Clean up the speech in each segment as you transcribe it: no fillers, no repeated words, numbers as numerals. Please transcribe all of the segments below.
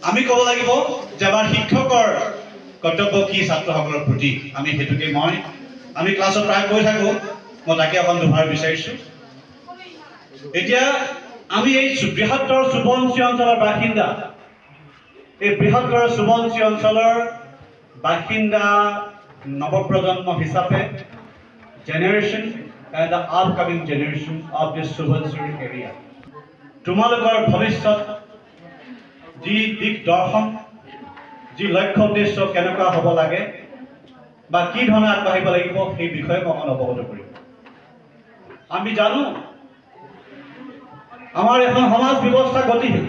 আমি ক'ব লাগিব যে আমাৰ শিক্ষকৰ কৰ্তব্য কি ছাত্ৰসকলৰ প্ৰতি আমি হেতুকে আমি ক্লাছত প্ৰায় কৈ থাকো মই তাকে অকণ দুভাৰ বিচাৰিছো এতিয়া আমি এই বৃহত্তৰ সুবনশী অঞ্চলৰ বাসিন্দা এই বৃহত্তৰ সুবনশী অঞ্চলৰ বাসিন্দা নৱপ্ৰজন্ম হিচাপে generation and the upcoming generation of this Subansiri area তোমালোকৰ ভৱিষ্যত যি দিক দৰ্শন যি লক্ষ্য উদ্দেশ্য কেনেকুৱা হ'ব লাগে বা কি ধৰণে আগবাঢ়িব লাগিব সেই বিষয়ে মই অৱগত কৰিম আমি জানো আমাৰ এখন সমাজ ব্যৱস্থা গতিশীল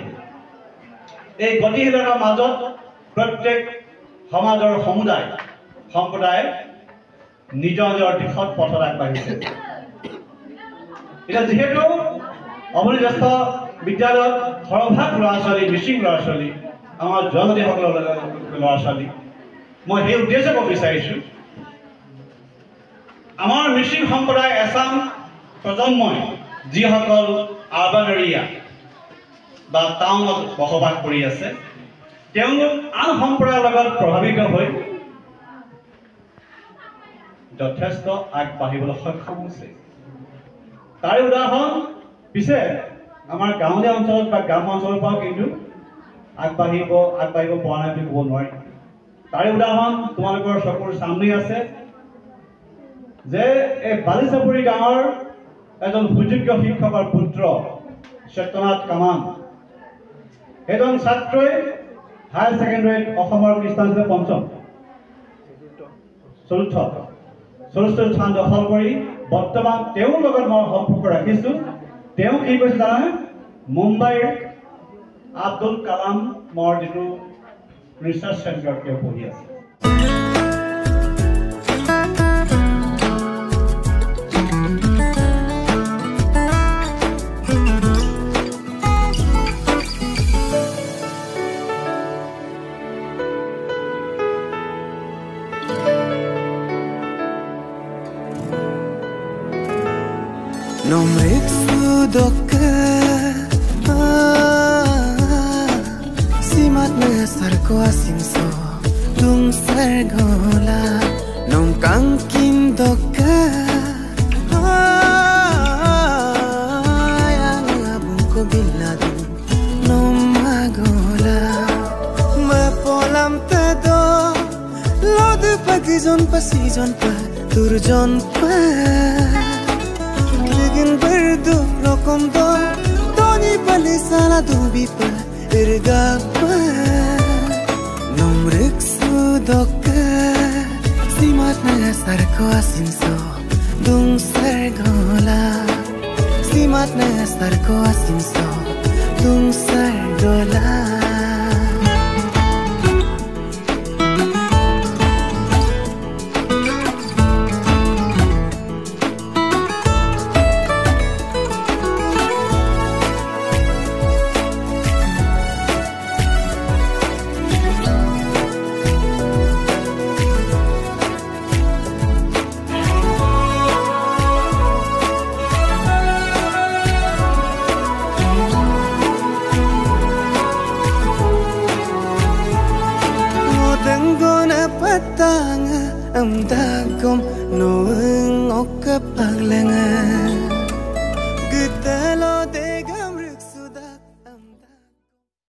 এই গতিশীলতাৰ মাজত প্ৰত্যেক সমাজৰ সম্প্ৰদায় নিজৰ নিজৰ দিশত পথত আগবাঢ়িছে এতিয়া যিহেতু অমলি জ্যেষ্ঠ বিদ্যালয়ত সৰভাগ ল'ৰা ছোৱালী মিচিং ল'ৰা ছোৱালী আমাৰ জনজাতিসকলৰ ল'ৰা ছোৱালী মই সেই উদ্দেশ্যে ক'ব বিচাৰিছোঁ আমাৰ মিচিং সম্প্ৰদায় এছাম প্ৰজন্মই যিসকল আৰ্বান এৰিয়া বা টাউনত বসবাস কৰি আছে তেওঁলোক আন সম্প্ৰদায়ৰ লগত প্ৰভাৱিত হৈ যথেষ্ট আগবাঢ়িবলৈ সক্ষম হৈছে তাৰ উদাহৰণ পিছে আমাৰ গাঁৱলীয়া অঞ্চলত বা গ্ৰাম অঞ্চলৰ পৰাও কিন্তু আগবাঢ়িব পৰা নাই বুলি ক'ব নোৱাৰি তাৰ উদাহৰণ তোমালোকৰ চকুৰ সামনে আছে যে এই বালিচাপৰি গাঁৱৰ এজন সুযোগ্য শিক্ষকৰ পুত্ৰ সত্যনাথ কামান এজন ছাত্ৰই হায়াৰ ছেকেণ্ডাৰীত অসমৰ কৃষ্ণাঞ্চলৰ পঞ্চম চতুৰ্থ স্থান দখল কৰি বৰ্তমান তেওঁৰ লগত মই সম্পৰ্ক ৰাখিছোঁ তেওঁ কি কৈছে জানে মুম্বাইৰ আব্দুল কালামৰ যিটো ৰিচাৰ্চ চেণ্টাৰত তেওঁ পঢ়ি আছে Nomrik sudoka simat nasar ko asinso tung sargola nom kangkin doka yang abung ko biladu nom magola mapolam tado lod pagizon pasijon pa turjon pa Legin berdu rokom do Doni bali sala dubi pa Irga pa Nomrik sudoka Simat na sarko asinso Dung sargola Simat na sarko asinso Dung sargola Tanga am dagom noeng okapaglangan